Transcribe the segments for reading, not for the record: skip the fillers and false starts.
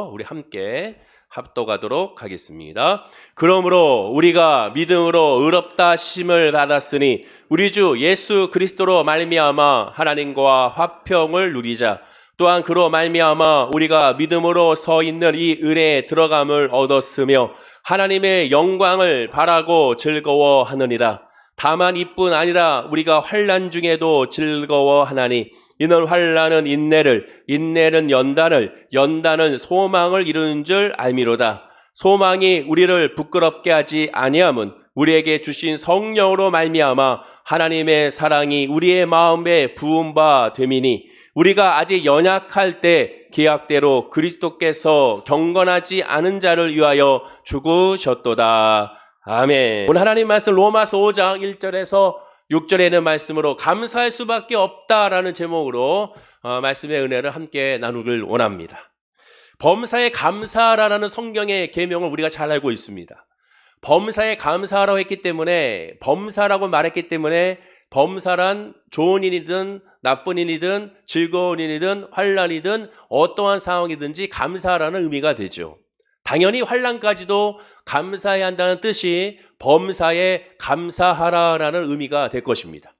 우리 함께 합독하도록 하겠습니다. 그러므로 우리가 믿음으로 의롭다 하심을 받았으니 우리 주 예수 그리스도로 말미암아 하나님과 화평을 누리자. 또한 그로 말미암아 우리가 믿음으로 서 있는 이 은혜에 들어감을 얻었으며 하나님의 영광을 바라고 즐거워하느니라. 다만 이뿐 아니라 우리가 환난 중에도 즐거워하나니 이는 환난은 인내를, 인내는 연단을, 연단은 소망을 이루는 줄 알미로다. 소망이 우리를 부끄럽게 하지 아니함은 우리에게 주신 성령으로 말미암아 하나님의 사랑이 우리의 마음에 부은 바 됨이니 우리가 아직 연약할 때 계약대로 그리스도께서 경건하지 않은 자를 위하여 죽으셨도다. 아멘. 오늘 하나님 말씀 로마서 5장 1절에서 6절에 있는 말씀으로 감사할 수밖에 없다라는 제목으로 말씀의 은혜를 함께 나누길 원합니다. 범사에 감사하라는 성경의 계명을 우리가 잘 알고 있습니다. 범사에 감사하라고 했기 때문에, 범사라고 말했기 때문에 범사란 좋은 일이든 나쁜 일이든 즐거운 일이든 환난이든 어떠한 상황이든지 감사하라는 의미가 되죠. 당연히 환난까지도 감사해야 한다는 뜻이 범사에 감사하라라는 의미가 될 것입니다.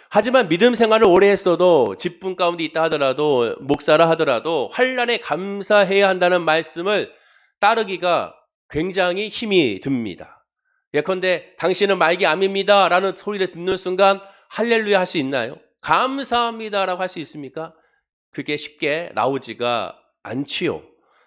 하지만 믿음 생활을 오래 했어도 직분 가운데 있다 하더라도 목사라 하더라도 환난에 감사해야 한다는 말씀을 따르기가 굉장히 힘이 듭니다. 예컨대 당신은 말기 암입니다 라는 소리를 듣는 순간 할렐루야 할 수 있나요? 감사합니다라고 할 수 있습니까? 그게 쉽게 나오지가 않지요.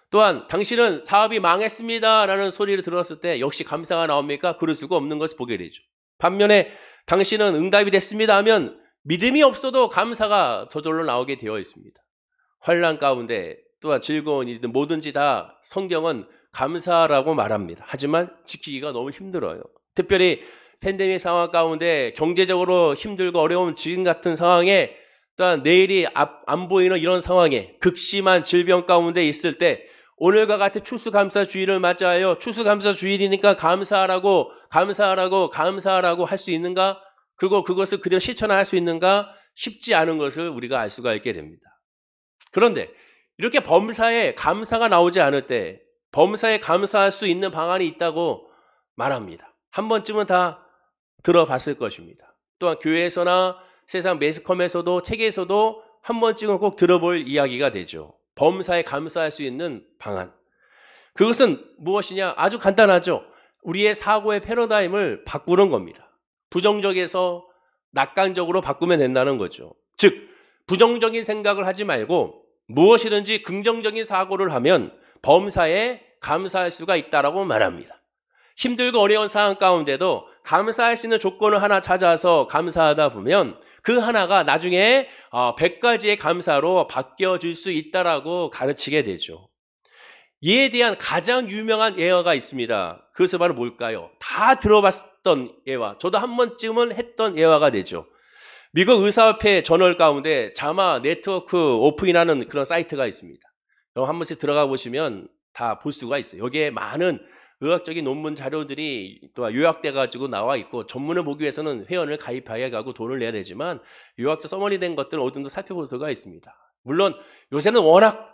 또한 당신은 사업이 망했습니다라는 소리를 들었을 때 역시 감사가 나옵니까? 그럴 수가 없는 것을 보게 되죠. 반면에 당신은 응답이 됐습니다 하면 믿음이 없어도 감사가 저절로 나오게 되어 있습니다. 환난 가운데 또한 즐거운 일이든 뭐든지 다 성경은 감사라고 말합니다. 하지만 지키기가 너무 힘들어요. 특별히 팬데믹 상황 가운데 경제적으로 힘들고 어려운 지금 같은 상황에 또한 내일이 안 보이는 이런 상황에 극심한 질병 가운데 있을 때 오늘과 같은 추수감사주의를 맞이하여 추수감사주일이니까 감사하라고 할 수 있는가? 그리고 그것을 그대로 실천할 수 있는가? 쉽지 않은 것을 우리가 알 수가 있게 됩니다. 그런데 이렇게 범사에 감사가 나오지 않을 때 범사에 감사할 수 있는 방안이 있다고 말합니다. 한 번쯤은 다 들어봤을 것입니다. 또한 교회에서나 세상 매스컴에서도 책에서도 한 번쯤은 꼭 들어볼 이야기가 되죠. 범사에 감사할 수 있는 방안. 그것은 무엇이냐? 아주 간단하죠. 우리의 사고의 패러다임을 바꾸는 겁니다. 부정적에서 낙관적으로 바꾸면 된다는 거죠. 즉 부정적인 생각을 하지 말고 무엇이든지 긍정적인 사고를 하면 범사에 감사할 수가 있다라고 말합니다. 힘들고 어려운 상황 가운데도 감사할 수 있는 조건을 하나 찾아서 감사하다 보면 그 하나가 나중에 100가지의 감사로 바뀌어질 수 있다라고 가르치게 되죠. 이에 대한 가장 유명한 예화가 있습니다. 그것은 바로 뭘까요? 다 들어봤던 예화, 저도 한 번쯤은 했던 예화가 되죠. 미국 의사협회 저널 가운데 자마 네트워크 오프이라는 그런 사이트가 있습니다. 한 번씩 들어가 보시면 다 볼 수가 있어요. 여기에 많은 의학적인 논문 자료들이 또 요약돼 가지고 나와 있고 전문을 보기 위해서는 회원을 가입해야 하고 돈을 내야 되지만 요약서 서머리 된 것들은 어느 정도 살펴볼 수가 있습니다. 물론 요새는 워낙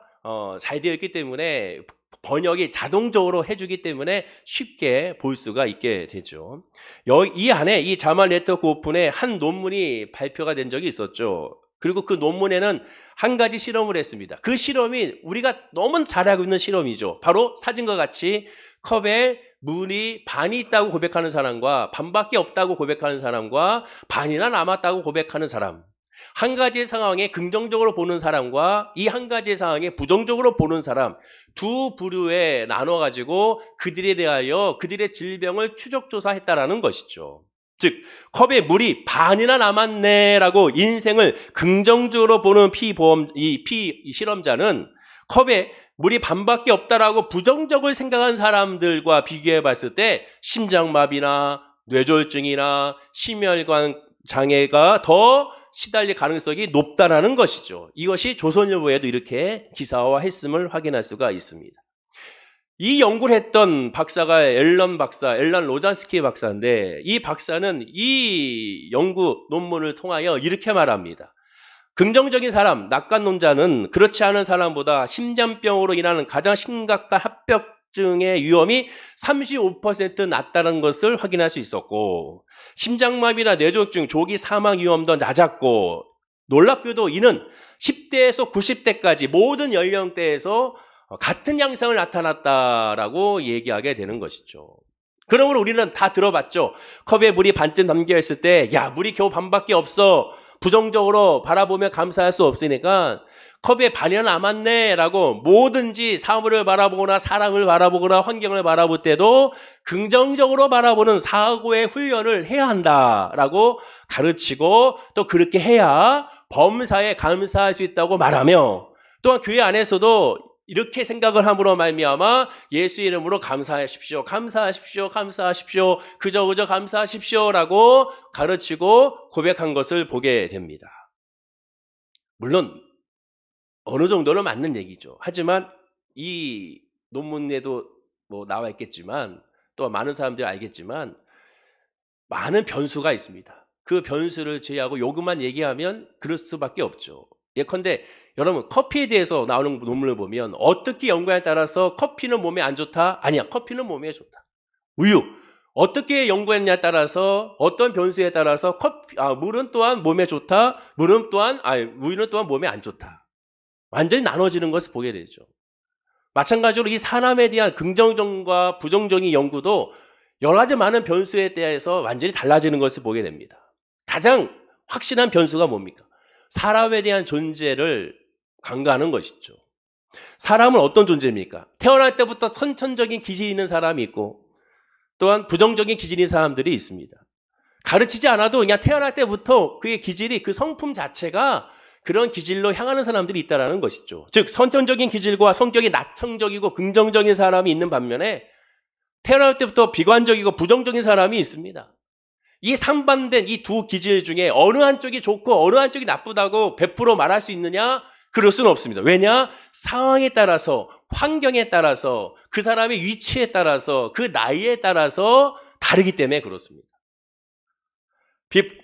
잘 되어 있기 때문에 번역이 자동적으로 해주기 때문에 쉽게 볼 수가 있게 되죠. 이 안에 이 자마 네트워크 오픈에 한 논문이 발표가 된 적이 있었죠. 그리고 그 논문에는 한 가지 실험을 했습니다. 그 실험이 우리가 너무 잘 알고 있는 실험이죠. 바로 사진과 같이 컵에 물이 반이 있다고 고백하는 사람과 반밖에 없다고 고백하는 사람과 반이나 남았다고 고백하는 사람. 한 가지의 상황에 긍정적으로 보는 사람과 이 한 가지의 상황에 부정적으로 보는 사람 두 부류에 나눠가지고 그들에 대하여 그들의 질병을 추적조사했다라는 것이죠. 즉 컵에 물이 반이나 남았네라고 인생을 긍정적으로 보는 실험자는 컵에 물이 반밖에 없다라고 부정적을 생각한 사람들과 비교해 봤을 때 심장마비나 뇌졸중이나 심혈관 장애가 더 시달릴 가능성이 높다라는 것이죠. 이것이 조선일보에도 이렇게 기사화했음을 확인할 수가 있습니다. 이 연구를 했던 박사가 앨런 로잔스키 박사인데 이 박사는 이 연구 논문을 통하여 이렇게 말합니다. 긍정적인 사람, 낙관론자는 그렇지 않은 사람보다 심장병으로 인하는 가장 심각한 합병증의 위험이 35% 낮다는 것을 확인할 수 있었고, 심장마비나 뇌졸중, 조기 사망 위험도 낮았고, 놀랍게도 이는 10대에서 90대까지 모든 연령대에서 같은 양상을 나타났다라고 얘기하게 되는 것이죠. 그러므로 우리는 다 들어봤죠. 컵에 물이 반쯤 담겨 있을 때, 야, 물이 겨우 반밖에 없어. 부정적으로 바라보며 감사할 수 없으니까 컵에 반이나 남았네 라고 뭐든지 사물을 바라보거나 사람을 바라보거나 환경을 바라볼 때도 긍정적으로 바라보는 사고의 훈련을 해야 한다라고 가르치고, 또 그렇게 해야 범사에 감사할 수 있다고 말하며, 또한 교회 안에서도 이렇게 생각을 함으로 말미암아 예수 이름으로 감사하십시오, 감사하십시오, 감사하십시오, 그저 감사하십시오라고 가르치고 고백한 것을 보게 됩니다. 물론 어느 정도는 맞는 얘기죠. 하지만 이 논문에도 뭐 나와 있겠지만, 또 많은 사람들이 알겠지만 많은 변수가 있습니다. 그 변수를 제외하고 요것만 얘기하면 그럴 수밖에 없죠. 예컨대 여러분, 커피에 대해서 나오는 논문을 보면 어떻게 연구에 따라서 커피는 몸에 안 좋다? 아니야, 커피는 몸에 좋다. 우유, 어떻게 연구했냐에 따라서, 어떤 변수에 따라서 물은 또한 몸에 좋다, 우유는 또한 몸에 안 좋다. 완전히 나눠지는 것을 보게 되죠. 마찬가지로 이 사람에 대한 긍정적과 부정적인 연구도 여러 가지 많은 변수에 대해서 완전히 달라지는 것을 보게 됩니다. 가장 확실한 변수가 뭡니까? 사람에 대한 존재를 간과하는 것이죠. 사람은 어떤 존재입니까? 태어날 때부터 선천적인 기질이 있는 사람이 있고, 또한 부정적인 기질이 있는 사람들이 있습니다. 가르치지 않아도 그냥 태어날 때부터 그의 기질이, 그 성품 자체가 그런 기질로 향하는 사람들이 있다는 것이죠. 즉, 선천적인 기질과 성격이 낙천적이고 긍정적인 사람이 있는 반면에 태어날 때부터 비관적이고 부정적인 사람이 있습니다. 이 상반된 이 두 기질 중에 어느 한쪽이 좋고 어느 한쪽이 나쁘다고 100% 말할 수 있느냐? 그럴 수는 없습니다. 왜냐? 상황에 따라서, 환경에 따라서, 그 사람의 위치에 따라서, 그 나이에 따라서 다르기 때문에 그렇습니다.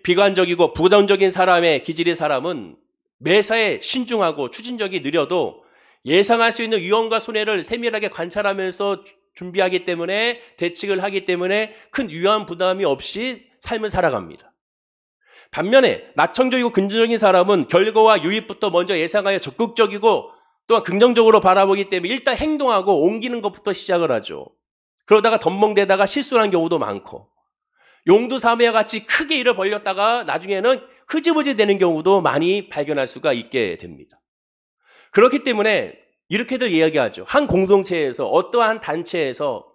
비관적이고 부정적인 사람의 기질의 사람은 매사에 신중하고 추진력이 느려도 예상할 수 있는 위험과 손해를 세밀하게 관찰하면서 준비하기 때문에, 대책을 하기 때문에 큰 위험 부담이 없이 삶을 살아갑니다. 반면에 낙천적이고 긍정적인 사람은 결과와 유익부터 먼저 예상하여 적극적이고 또한 긍정적으로 바라보기 때문에 일단 행동하고 옮기는 것부터 시작을 하죠. 그러다가 덤벙대다가 실수를 한 경우도 많고, 용두사미와 같이 크게 일을 벌였다가 나중에는 흐지부지 되는 경우도 많이 발견할 수가 있게 됩니다. 그렇기 때문에 이렇게들 이야기하죠. 한 공동체에서, 어떠한 단체에서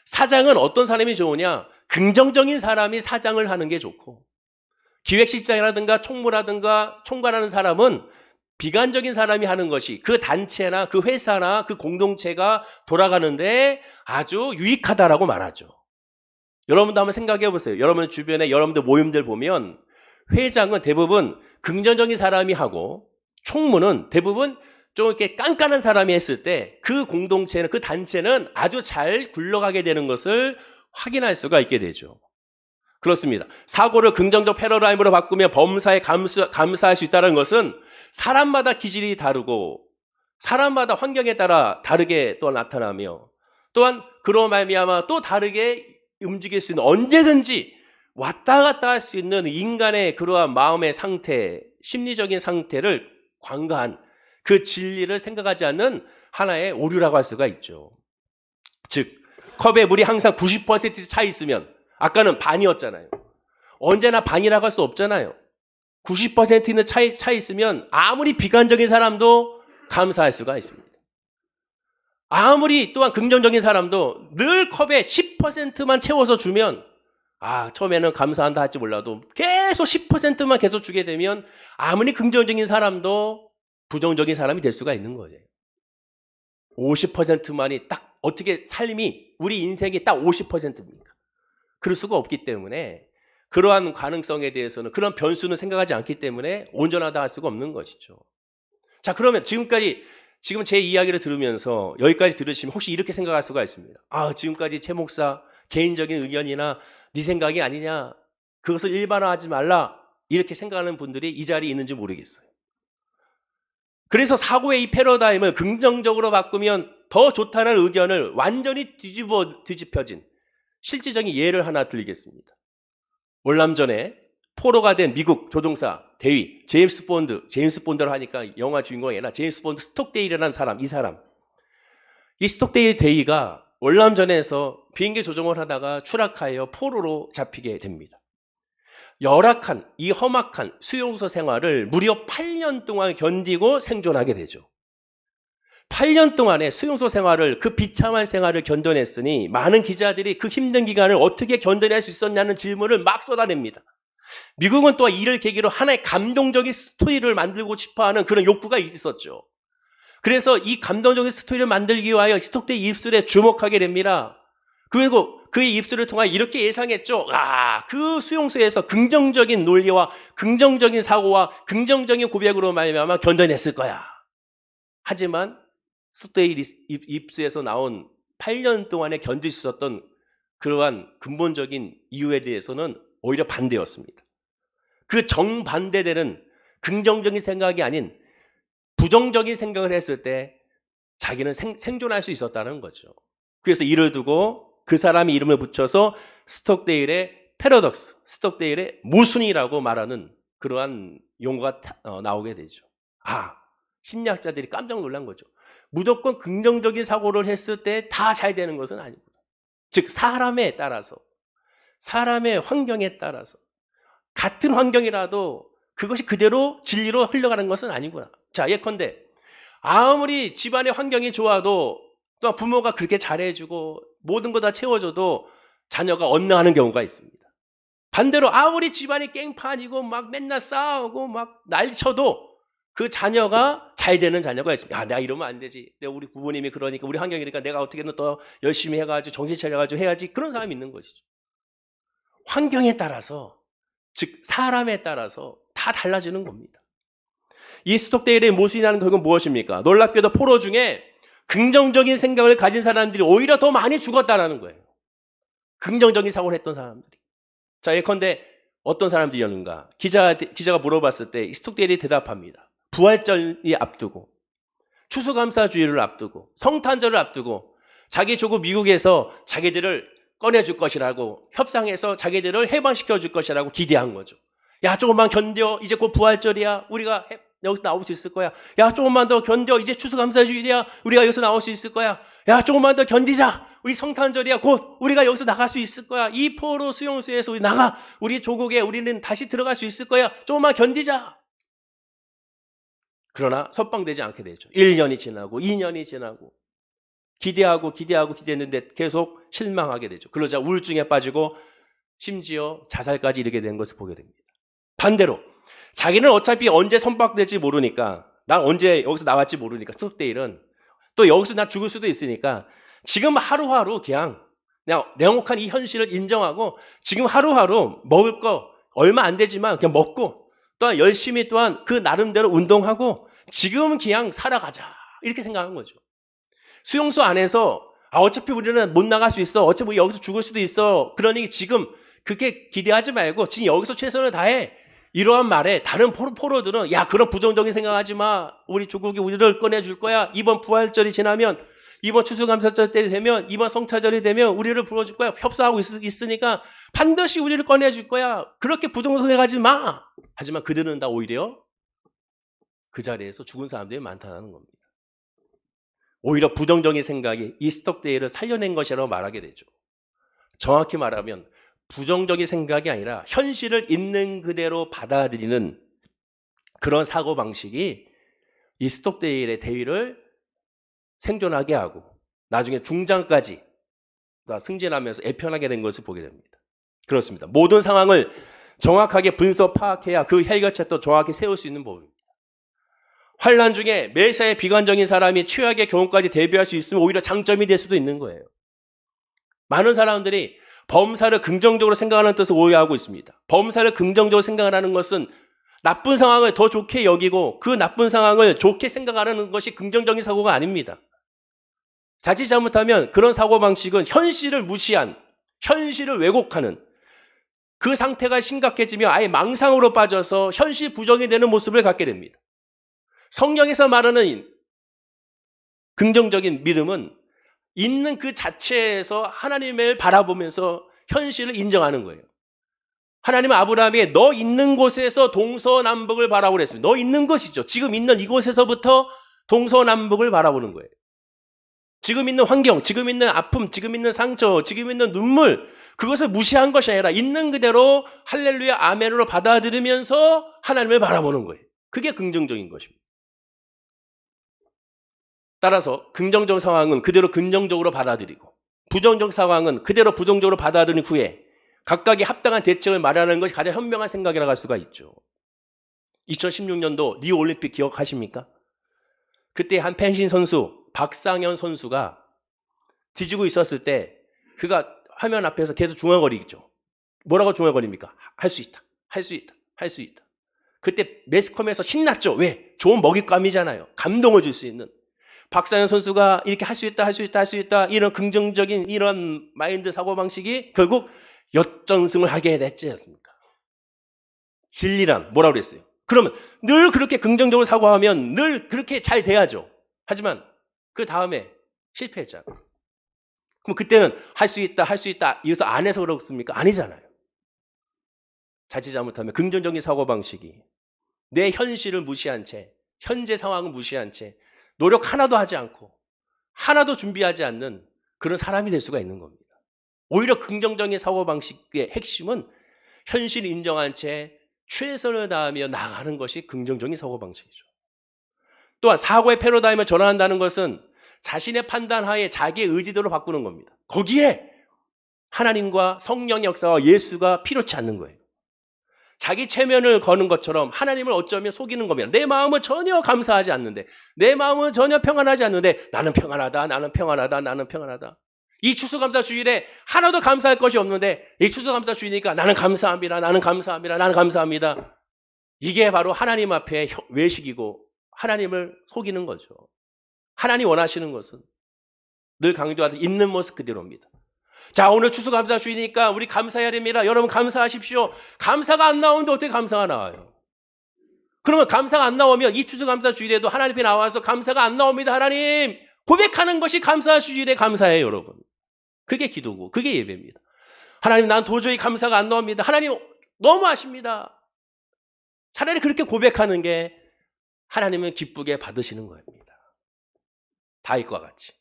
사장은 어떤 사람이 좋으냐? 긍정적인 사람이 사장을 하는 게 좋고, 기획실장이라든가 총무라든가 총괄하는 사람은 비관적인 사람이 하는 것이 그 단체나 그 회사나 그 공동체가 돌아가는데 아주 유익하다라고 말하죠. 여러분도 한번 생각해 보세요. 여러분 주변에 여러분들 모임들 보면 회장은 대부분 긍정적인 사람이 하고, 총무는 대부분 좀 이렇게 깐깐한 사람이 했을 때 그 공동체는, 그 단체는 아주 잘 굴러가게 되는 것을 확인할 수가 있게 되죠. 그렇습니다. 사고를 긍정적 패러다임으로 바꾸며 범사에 감사할 수 있다는 것은 사람마다 기질이 다르고 사람마다 환경에 따라 다르게 또 나타나며, 또한 그로 말미암아 또 다르게 움직일 수 있는, 언제든지 왔다 갔다 할 수 있는 인간의 그러한 마음의 상태, 심리적인 상태를 관가한 그 진리를 생각하지 않는 하나의 오류라고 할 수가 있죠. 즉, 컵에 물이 항상 90% 차 있으면, 아까는 반이었잖아요. 언제나 반이라고 할 수 없잖아요. 90%는 차 있으면 아무리 비관적인 사람도 감사할 수가 있습니다. 아무리 또한 긍정적인 사람도 늘 컵에 10%만 채워서 주면, 처음에는 감사한다 할지 몰라도 계속 10%만 계속 주게 되면 아무리 긍정적인 사람도 부정적인 사람이 될 수가 있는 거예요. 50%만이 딱, 어떻게 삶이, 우리 인생이 딱 50%입니까? 그럴 수가 없기 때문에, 그러한 가능성에 대해서는, 그런 변수는 생각하지 않기 때문에 온전하다 할 수가 없는 것이죠. 자, 그러면 지금 제 이야기를 들으면서 여기까지 들으시면 혹시 이렇게 생각할 수가 있습니다. 지금까지 최 목사 개인적인 의견이나 네 생각이 아니냐, 그것을 일반화하지 말라, 이렇게 생각하는 분들이 이 자리에 있는지 모르겠어요. 그래서 사고의 이 패러다임을 긍정적으로 바꾸면 더 좋다는 의견을 완전히 뒤집혀진 실질적인 예를 하나 드리겠습니다. 월남전에 포로가 된 미국 조종사 대위 제임스 본드를 하니까 영화 주인공이 아니라 제임스 본드 스톡데일이라는 사람, 이 스톡데일 대위가 월남전에서 비행기 조종을 하다가 추락하여 포로로 잡히게 됩니다. 열악한 이 험악한 수용소 생활을 무려 8년 동안 견디고 생존하게 되죠. 8년 동안의 수용소 생활을, 그 비참한 생활을 견뎌냈으니 많은 기자들이 그 힘든 기간을 어떻게 견뎌낼 수 있었냐는 질문을 막 쏟아냅니다. 미국은 또 이를 계기로 하나의 감동적인 스토리를 만들고 싶어하는 그런 욕구가 있었죠. 그래서 이 감동적인 스토리를 만들기 위하여 스톡데일 입술에 주목하게 됩니다. 그리고 그의 입술을 통해 이렇게 예상했죠. 그 수용소에서 긍정적인 논리와 긍정적인 사고와 긍정적인 고백으로 말미암아 견뎌냈을 거야. 하지만 스톡데일 입술에서 나온 8년 동안에 견딜 수 있었던 그러한 근본적인 이유에 대해서는 오히려 반대였습니다. 그 정반대되는 긍정적인 생각이 아닌 부정적인 생각을 했을 때 자기는 생존할 수 있었다는 거죠. 그래서 이를 두고 그 사람이 이름을 붙여서 스톡데일의 패러독스, 스톡데일의 모순이라고 말하는 그러한 용어가 나오게 되죠. 심리학자들이 깜짝 놀란 거죠. 무조건 긍정적인 사고를 했을 때 다 잘 되는 것은 아니구나. 즉 사람에 따라서, 사람의 환경에 따라서 같은 환경이라도 그것이 그대로 진리로 흘러가는 것은 아니구나. 자, 예컨대 아무리 집안의 환경이 좋아도 또 부모가 그렇게 잘해주고 모든 거 다 채워줘도 자녀가 엇나가는 경우가 있습니다. 반대로 아무리 집안이 깽판이고 막 맨날 싸우고 막 난리쳐도 그 자녀가 잘 되는 자녀가 있습니다. 내가 이러면 안 되지. 우리 부모님이 그러니까, 우리 환경이니까 내가 어떻게든 더 열심히 해가지고 정신 차려가지고 해야지. 그런 사람이 있는 것이죠. 환경에 따라서, 즉 사람에 따라서 다 달라지는 겁니다. 이 스톡데일의 모순이라는 것은 무엇입니까? 놀랍게도 포로 중에 긍정적인 생각을 가진 사람들이 오히려 더 많이 죽었다는 거예요. 긍정적인 사고를 했던 사람들이. 자, 예컨대 어떤 사람들이었는가? 기자가 물어봤을 때 스톡데일이 대답합니다. 부활절이 앞두고, 추수감사주의를 앞두고, 성탄절을 앞두고 자기 조국 미국에서 자기들을 꺼내줄 것이라고, 협상해서 자기들을 해방시켜 줄 것이라고 기대한 거죠. 야, 조금만 견뎌. 이제 곧 부활절이야. 우리가 여기서 나올 수 있을 거야. 야, 조금만 더 견뎌. 이제 추수감사주일이야. 우리가 여기서 나올 수 있을 거야. 야, 조금만 더 견디자. 우리 성탄절이야. 곧 우리가 여기서 나갈 수 있을 거야. 이 포로 수용소에서 우리 나가. 우리 조국에 우리는 다시 들어갈 수 있을 거야. 조금만 견디자. 그러나 선방되지 않게 되죠. 1년이 지나고 2년이 지나고 기대했는데 계속 실망하게 되죠. 그러자 우울증에 빠지고 심지어 자살까지 이르게 된 것을 보게 됩니다. 반대로 자기는 어차피 언제 선박될지 모르니까, 난 언제 여기서 나갈지 모르니까, 스톡데일은 또 여기서 나 죽을 수도 있으니까 지금 하루하루 그냥 냉혹한 이 현실을 인정하고 지금 하루하루 먹을 거 얼마 안 되지만 그냥 먹고 또한 열심히 또한 그 나름대로 운동하고 지금은 그냥 살아가자, 이렇게 생각한 거죠. 수용소 안에서 어차피 우리는 못 나갈 수 있어, 어차피 우리 여기서 죽을 수도 있어, 그러니 지금 그렇게 기대하지 말고 지금 여기서 최선을 다해, 이러한 말에 다른 포로들은 야, 그런 부정적인 생각하지 마, 우리 조국이 우리를 꺼내줄 거야, 이번 부활절이 지나면, 이번 추수감사절 때 되면, 이번 성차절이 되면 우리를 불러줄 거야, 협상하고 있으니까 반드시 우리를 꺼내줄 거야, 그렇게 부정적인 생각하지 마. 하지만 그들은 다 오히려 그 자리에서 죽은 사람들이 많다는 겁니다. 오히려 부정적인 생각이 이 스톡데일을 살려낸 것이라고 말하게 되죠. 정확히 말하면 부정적인 생각이 아니라 현실을 있는 그대로 받아들이는 그런 사고방식이 이 스톡데일의 대위를 생존하게 하고 나중에 중장까지 승진하면서 애편하게 된 것을 보게 됩니다. 그렇습니다. 모든 상황을 정확하게 분석 파악해야 그 해결책도 정확히 세울 수 있는 법입니다. 환난 중에 매사에 비관적인 사람이 최악의 경우까지 대비할 수 있으면 오히려 장점이 될 수도 있는 거예요. 많은 사람들이 범사를 긍정적으로 생각하는 뜻을 오해하고 있습니다. 범사를 긍정적으로 생각하는 것은 나쁜 상황을 더 좋게 여기고 그 나쁜 상황을 좋게 생각하는 것이 긍정적인 사고가 아닙니다. 자칫 잘못하면 그런 사고방식은 현실을 무시한, 현실을 왜곡하는 그 상태가 심각해지며 아예 망상으로 빠져서 현실 부정이 되는 모습을 갖게 됩니다. 성경에서 말하는 긍정적인 믿음은 있는 그 자체에서 하나님을 바라보면서 현실을 인정하는 거예요. 하나님은 아브라함이 너 있는 곳에서 동서남북을 바라보라 했습니다. 너 있는 것이죠. 지금 있는 이곳에서부터 동서남북을 바라보는 거예요. 지금 있는 환경, 지금 있는 아픔, 지금 있는 상처, 지금 있는 눈물, 그것을 무시한 것이 아니라 있는 그대로 할렐루야 아멘으로 받아들이면서 하나님을 바라보는 거예요. 그게 긍정적인 것입니다. 따라서 긍정적 상황은 그대로 긍정적으로 받아들이고 부정적 상황은 그대로 부정적으로 받아들인 후에 각각의 합당한 대책을 마련하는 것이 가장 현명한 생각이라고 할 수가 있죠. 2016년도 리우올림픽 기억하십니까? 그때 한 펜싱 선수 박상현 선수가 뒤지고 있었을 때 그가 화면 앞에서 계속 중얼거리죠. 뭐라고 중얼거립니까? 할 수 있다. 할 수 있다. 할 수 있다. 그때 매스컴에서 신났죠. 왜? 좋은 먹잇감이잖아요. 감동을 줄 수 있는. 박상현 선수가 이렇게 할 수 있다, 할 수 있다, 할 수 있다 이런 긍정적인 이런 마인드 사고방식이 결국 역전승을 하게 됐지 않습니까? 진리란 뭐라고 그랬어요? 그러면 늘 그렇게 긍정적으로 사고하면 늘 그렇게 잘 돼야죠. 하지만 그 다음에 실패했잖아요. 그럼 그때는 할 수 있다, 할 수 있다 이래서 안 해서 그렇습니까? 아니잖아요. 자칫 잘못하면 긍정적인 사고방식이 내 현실을 무시한 채 현재 상황을 무시한 채 노력 하나도 하지 않고 하나도 준비하지 않는 그런 사람이 될 수가 있는 겁니다. 오히려 긍정적인 사고방식의 핵심은 현실을 인정한 채 최선을 다하며 나가는 것이 긍정적인 사고방식이죠. 또한 사고의 패러다임을 전환한다는 것은 자신의 판단하에 자기의 의지대로 바꾸는 겁니다. 거기에 하나님과 성령의 역사와 예수가 필요치 않는 거예요. 자기 체면을 거는 것처럼 하나님을 어쩌면 속이는 겁니다. 내 마음은 전혀 감사하지 않는데, 내 마음은 전혀 평안하지 않는데 나는 평안하다, 나는 평안하다, 나는 평안하다. 이 추수감사 주일에 하나도 감사할 것이 없는데 이 추수감사 주일이니까 나는 감사합니다, 나는 감사합니다, 나는 감사합니다. 이게 바로 하나님 앞에 외식이고 하나님을 속이는 거죠. 하나님 원하시는 것은 늘 강조하듯 있는 모습 그대로입니다. 자, 오늘 추수감사 주일이니까 우리 감사해야 됩니다. 여러분 감사하십시오. 감사가 안 나오는데 어떻게 감사가 나와요? 그러면 감사가 안 나오면 이 추수감사 주일에도 하나님 앞에 나와서 감사가 안 나옵니다. 하나님 고백하는 것이 감사 주일에 감사해요. 여러분 그게 기도고 그게 예배입니다. 하나님 난 도저히 감사가 안 나옵니다. 하나님 너무 아십니다. 차라리 그렇게 고백하는 게 하나님은 기쁘게 받으시는 겁니다. 다윗과 같이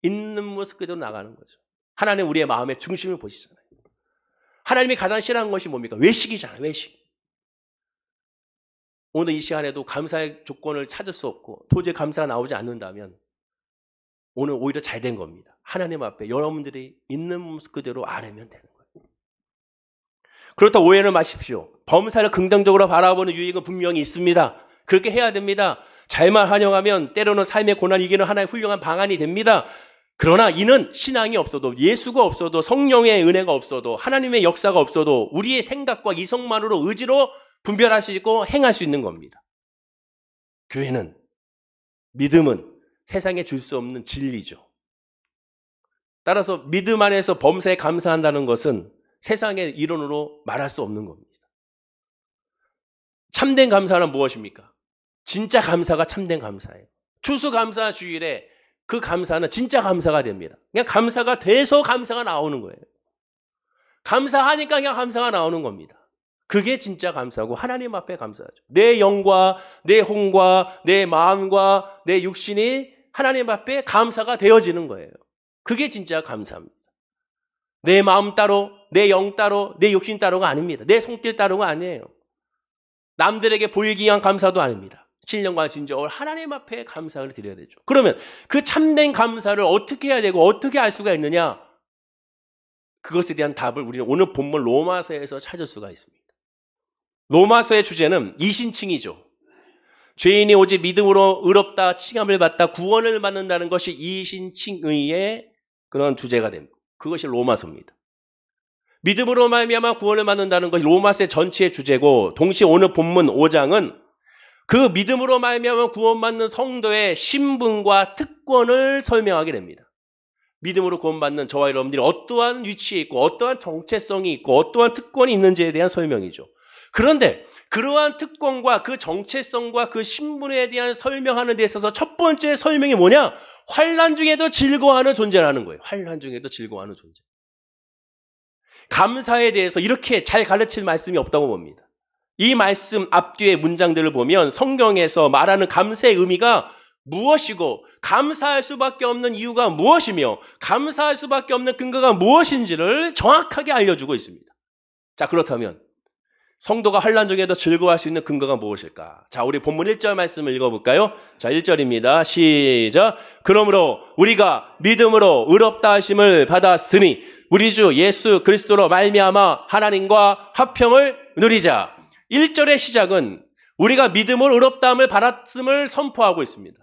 있는 모습 그대로 나가는 거죠. 하나님 우리의 마음의 중심을 보시잖아요. 하나님이 가장 싫어하는 것이 뭡니까? 외식이잖아요. 외식. 오늘 이 시간에도 감사의 조건을 찾을 수 없고 도저히 감사가 나오지 않는다면 오늘 오히려 잘 된 겁니다. 하나님 앞에 여러분들이 있는 모습 그대로 아뢰면 되는 거예요. 그렇다고 오해는 마십시오. 범사를 긍정적으로 바라보는 유익은 분명히 있습니다. 그렇게 해야 됩니다. 잘만 환영하면 때로는 삶의 고난을 이기는 하나의 훌륭한 방안이 됩니다. 그러나 이는 신앙이 없어도 예수가 없어도 성령의 은혜가 없어도 하나님의 역사가 없어도 우리의 생각과 이성만으로 의지로 분별할 수 있고 행할 수 있는 겁니다. 교회는 믿음은 세상에 줄 수 없는 진리죠. 따라서 믿음 안에서 범사에 감사한다는 것은 세상의 이론으로 말할 수 없는 겁니다. 참된 감사는 무엇입니까? 진짜 감사가 참된 감사예요. 추수감사 주일에 그 감사는 진짜 감사가 됩니다. 그냥 감사가 돼서 감사가 나오는 거예요. 감사하니까 그냥 감사가 나오는 겁니다. 그게 진짜 감사고 하나님 앞에 감사하죠. 내 영과 내 혼과 내 마음과 내 육신이 하나님 앞에 감사가 되어지는 거예요. 그게 진짜 감사입니다. 내 마음 따로, 내 영 따로, 내 육신 따로가 아닙니다. 내 손길 따로가 아니에요. 남들에게 보이기 위한 감사도 아닙니다. 신령과 진정을 하나님 앞에 감사를 드려야 되죠. 그러면 그 참된 감사를 어떻게 해야 되고 어떻게 알 수가 있느냐? 그것에 대한 답을 우리는 오늘 본문 로마서에서 찾을 수가 있습니다. 로마서의 주제는 이신칭이죠. 죄인이 오직 믿음으로 의롭다 칭함을 받다 구원을 받는다는 것이 이신칭의의 그런 주제가 됩니다. 그것이 로마서입니다. 믿음으로 말미암아 구원을 받는다는 것이 로마서의 전체의 주제고 동시에 오늘 본문 5장은 그 믿음으로 말미암아 구원받는 성도의 신분과 특권을 설명하게 됩니다. 믿음으로 구원받는 저와 여러분들이 어떠한 위치에 있고 어떠한 정체성이 있고 어떠한 특권이 있는지에 대한 설명이죠. 그런데 그러한 특권과 그 정체성과 그 신분에 대한 설명하는 데 있어서 첫 번째 설명이 뭐냐? 환난 중에도 즐거워하는 존재라는 거예요. 환난 중에도 즐거워하는 존재. 감사에 대해서 이렇게 잘 가르칠 말씀이 없다고 봅니다. 이 말씀 앞뒤의 문장들을 보면 성경에서 말하는 감사의 의미가 무엇이고 감사할 수밖에 없는 이유가 무엇이며 감사할 수밖에 없는 근거가 무엇인지를 정확하게 알려주고 있습니다. 자, 그렇다면 성도가 환난 중에도 즐거워할 수 있는 근거가 무엇일까? 자, 우리 본문 1절 말씀을 읽어볼까요? 자, 1절입니다. 시작. 그러므로 우리가 믿음으로 의롭다 하심을 받았으니 우리 주 예수 그리스도로 말미암아 하나님과 화평을 누리자. 1절의 시작은 우리가 믿음으로 의롭다함을 받았음을 선포하고 있습니다.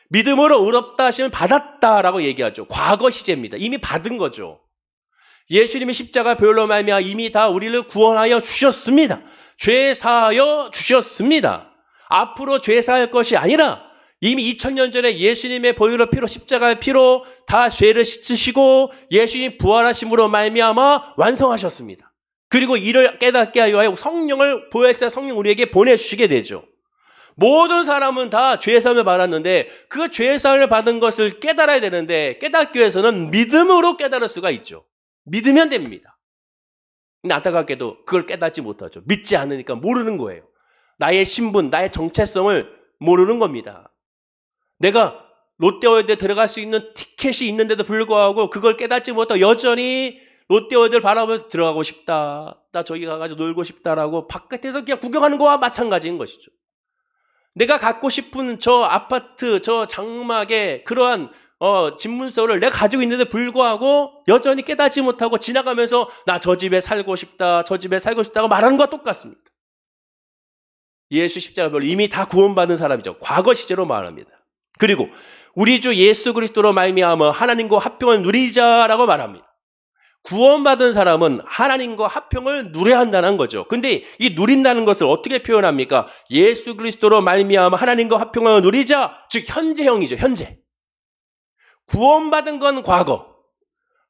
믿음으로 의롭다 하심을 받았다라고 얘기하죠. 과거 시제입니다. 이미 받은 거죠. 예수님이 십자가 보혈로 말미암아 이미 다 우리를 구원하여 주셨습니다. 죄 사하여 주셨습니다. 앞으로 죄 사할 것이 아니라 이미 2000년 전에 예수님의 보혈로 피로 십자가의 피로 다 죄를 씻으시고 예수님 부활하심으로 말미암아 완성하셨습니다. 그리고 이를 깨닫게 하여 성령을 보혜사 성령 우리에게 보내주시게 되죠. 모든 사람은 다 죄사함을 받았는데 그 죄사함을 받은 것을 깨달아야 되는데 깨닫기 위해서는 믿음으로 깨달을 수가 있죠. 믿으면 됩니다. 근데 안타깝게도 그걸 깨닫지 못하죠. 믿지 않으니까 모르는 거예요. 나의 신분, 나의 정체성을 모르는 겁니다. 내가 롯데월드에 들어갈 수 있는 티켓이 있는데도 불구하고 그걸 깨닫지 못하고 여전히 롯데월드를 바라보면서 들어가고 싶다. 나 저기 가가지고 놀고 싶다라고 바깥에서 그냥 구경하는 거와 마찬가지인 것이죠. 내가 갖고 싶은 저 아파트, 저 장막에 그러한 집문서를 내가 가지고 있는데 불구하고 여전히 깨닫지 못하고 지나가면서 나 저 집에 살고 싶다, 저 집에 살고 싶다고 말하는 것과 똑같습니다. 예수 십자가별로 이미 다 구원받은 사람이죠. 과거 시제로 말합니다. 그리고 우리 주 예수 그리스도로 말미암아 하나님과 화평을 누리자라고 말합니다. 구원받은 사람은 하나님과 화평을 누려야 한다는 거죠. 근데 이 누린다는 것을 어떻게 표현합니까? 예수 그리스도로 말미암아 하나님과 화평을 누리자, 즉 현재형이죠. 현재. 구원받은 건 과거.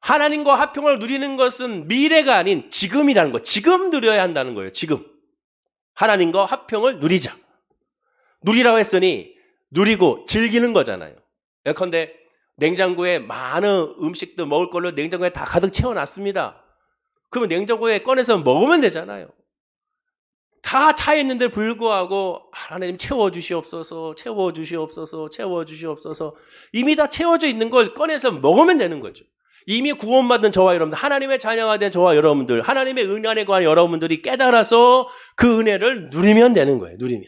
하나님과 화평을 누리는 것은 미래가 아닌 지금이라는 거. 지금 누려야 한다는 거예요. 지금. 하나님과 화평을 누리자. 누리라고 했으니 누리고 즐기는 거잖아요. 예컨대 냉장고에 많은 음식들 먹을 걸로 냉장고에 다 가득 채워놨습니다. 그러면 냉장고에 꺼내서 먹으면 되잖아요. 다 차 있는데 불구하고 하나님 채워주시옵소서, 채워주시옵소서, 채워주시옵소서. 이미 다 채워져 있는 걸 꺼내서 먹으면 되는 거죠. 이미 구원받은 저와 여러분들, 하나님의 자녀가 된 저와 여러분들, 하나님의 은혜 안에 관한 여러분들이 깨달아서 그 은혜를 누리면 되는 거예요. 누리면.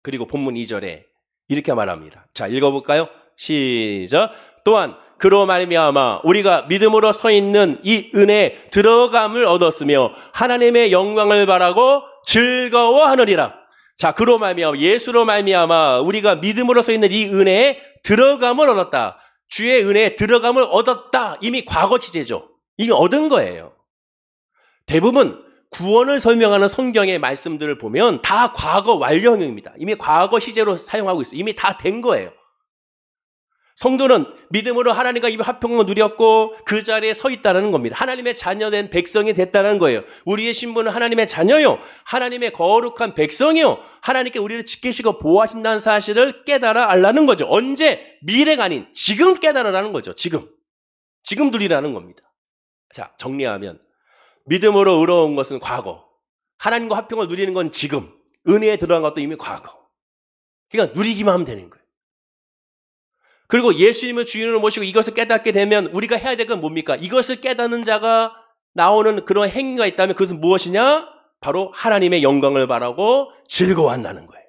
그리고 본문 2절에 이렇게 말합니다. 자, 읽어볼까요? 시작. 또한 그로 말미암아 우리가 믿음으로 서 있는 이 은혜에 들어감을 얻었으며 하나님의 영광을 바라고 즐거워하느니라. 자, 그로 말미암아 예수로 말미암아 우리가 믿음으로 서 있는 이 은혜에 들어감을 얻었다. 주의 은혜에 들어감을 얻었다. 이미 과거 시제죠. 이미 얻은 거예요. 대부분 구원을 설명하는 성경의 말씀들을 보면 다 과거 완료형입니다. 이미 과거 시제로 사용하고 있어요. 이미 다 된 거예요. 성도는 믿음으로 하나님과 이미 화평을 누렸고 그 자리에 서 있다는 겁니다. 하나님의 자녀된 백성이 됐다는 거예요. 우리의 신분은 하나님의 자녀요. 하나님의 거룩한 백성이요. 하나님께 우리를 지키시고 보호하신다는 사실을 깨달아 알라는 거죠. 언제? 미래가 아닌 지금 깨달으라는 거죠. 지금. 지금 누리라는 겁니다. 자, 정리하면 믿음으로 의로운 것은 과거. 하나님과 화평을 누리는 건 지금. 은혜에 들어간 것도 이미 과거. 그러니까 누리기만 하면 되는 거예요. 그리고 예수님을 주인으로 모시고 이것을 깨닫게 되면 우리가 해야 될 건 뭡니까? 이것을 깨닫는 자가 나오는 그런 행위가 있다면 그것은 무엇이냐? 바로 하나님의 영광을 바라고 즐거워한다는 거예요.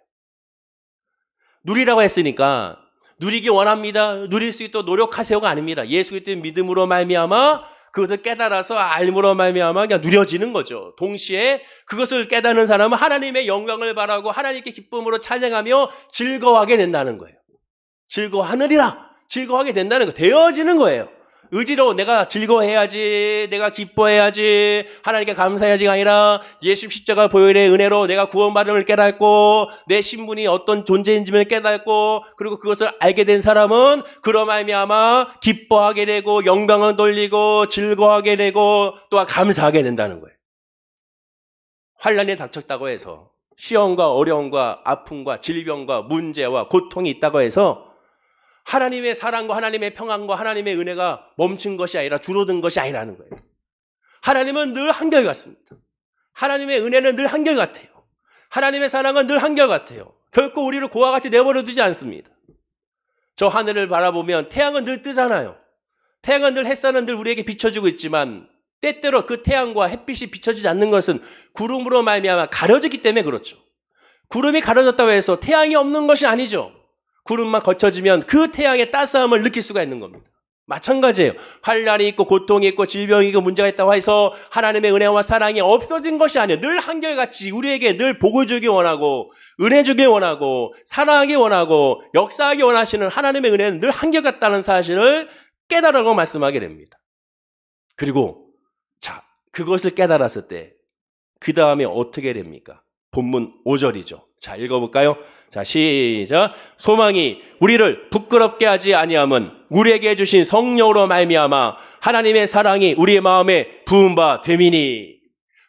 누리라고 했으니까 누리기 원합니다. 누릴 수 있도록 노력하세요가 아닙니다. 예수 그리스도의 믿음으로 말미암아 그것을 깨달아서 알므로 말미암아 그냥 누려지는 거죠. 동시에 그것을 깨닫는 사람은 하나님의 영광을 바라고 하나님께 기쁨으로 찬양하며 즐거워하게 된다는 거예요. 즐거워하느리라. 즐거워하게 된다는 거. 되어지는 거예요. 의지로 내가 즐거워해야지, 내가 기뻐해야지, 하나님께 감사해야지가 아니라 예수 십자가 보혈의 은혜로 내가 구원받음을 깨닫고 내 신분이 어떤 존재인지를 깨닫고 그리고 그것을 알게 된 사람은 그로 말미암아 기뻐하게 되고 영광을 돌리고 즐거워하게 되고 또한 감사하게 된다는 거예요. 환난이 닥쳤다고 해서 시험과 어려움과 아픔과 질병과 문제와 고통이 있다고 해서 하나님의 사랑과 하나님의 평안과 하나님의 은혜가 멈춘 것이 아니라 줄어든 것이 아니라는 거예요. 하나님은 늘 한결같습니다. 하나님의 은혜는 늘 한결같아요. 하나님의 사랑은 늘 한결같아요. 결코 우리를 고와 같이 내버려 두지 않습니다. 저 하늘을 바라보면 태양은 늘 뜨잖아요. 태양은 늘 햇살은 늘 우리에게 비춰주고 있지만 때때로 그 태양과 햇빛이 비춰지지 않는 것은 구름으로 말미암아 가려지기 때문에 그렇죠. 구름이 가려졌다고 해서 태양이 없는 것이 아니죠. 구름만 거쳐지면 그 태양의 따스함을 느낄 수가 있는 겁니다. 마찬가지예요. 환난이 있고 고통이 있고 질병이 있고 문제가 있다고 해서 하나님의 은혜와 사랑이 없어진 것이 아니에요. 늘 한결같이 우리에게 늘 복을 주기 원하고 은혜 주기 원하고 사랑하기 원하고 역사하기 원하시는 하나님의 은혜는 늘 한결같다는 사실을 깨달으라고 말씀하게 됩니다. 그리고 자, 그것을 깨달았을 때 그 다음에 어떻게 됩니까? 본문 5절이죠. 자, 읽어볼까요? 자, 시작. 소망이 우리를 부끄럽게 하지 아니함은 우리에게 주신 성령으로 말미암아 하나님의 사랑이 우리의 마음에 부은 바 됨이니.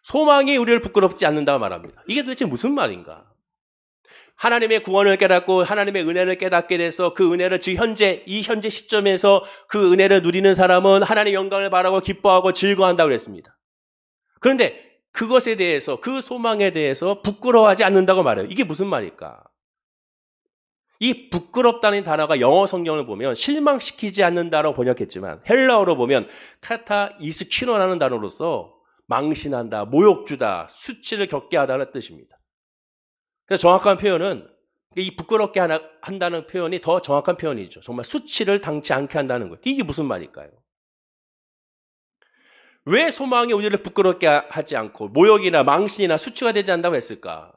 소망이 우리를 부끄럽지 않는다고 말합니다. 이게 도대체 무슨 말인가? 하나님의 구원을 깨닫고 하나님의 은혜를 깨닫게 돼서 그 은혜를 지금 이 현재 시점에서 그 은혜를 누리는 사람은 하나님의 영광을 바라고 기뻐하고 즐거워한다고 그랬습니다. 그런데 그것에 대해서 그 소망에 대해서 부끄러워하지 않는다고 말해요. 이게 무슨 말일까? 이 부끄럽다는 단어가 영어 성경을 보면 실망시키지 않는다라고 번역했지만 헬라어로 보면 카타 이스키노라는 단어로서 망신한다, 모욕주다, 수치를 겪게 하다는 뜻입니다. 그래서 정확한 표현은 이 부끄럽게 한다는 표현이 더 정확한 표현이죠. 정말 수치를 당치 않게 한다는 거예요. 이게 무슨 말일까요? 왜 소망이 우리를 부끄럽게 하지 않고 모욕이나 망신이나 수치가 되지 않는다고 했을까?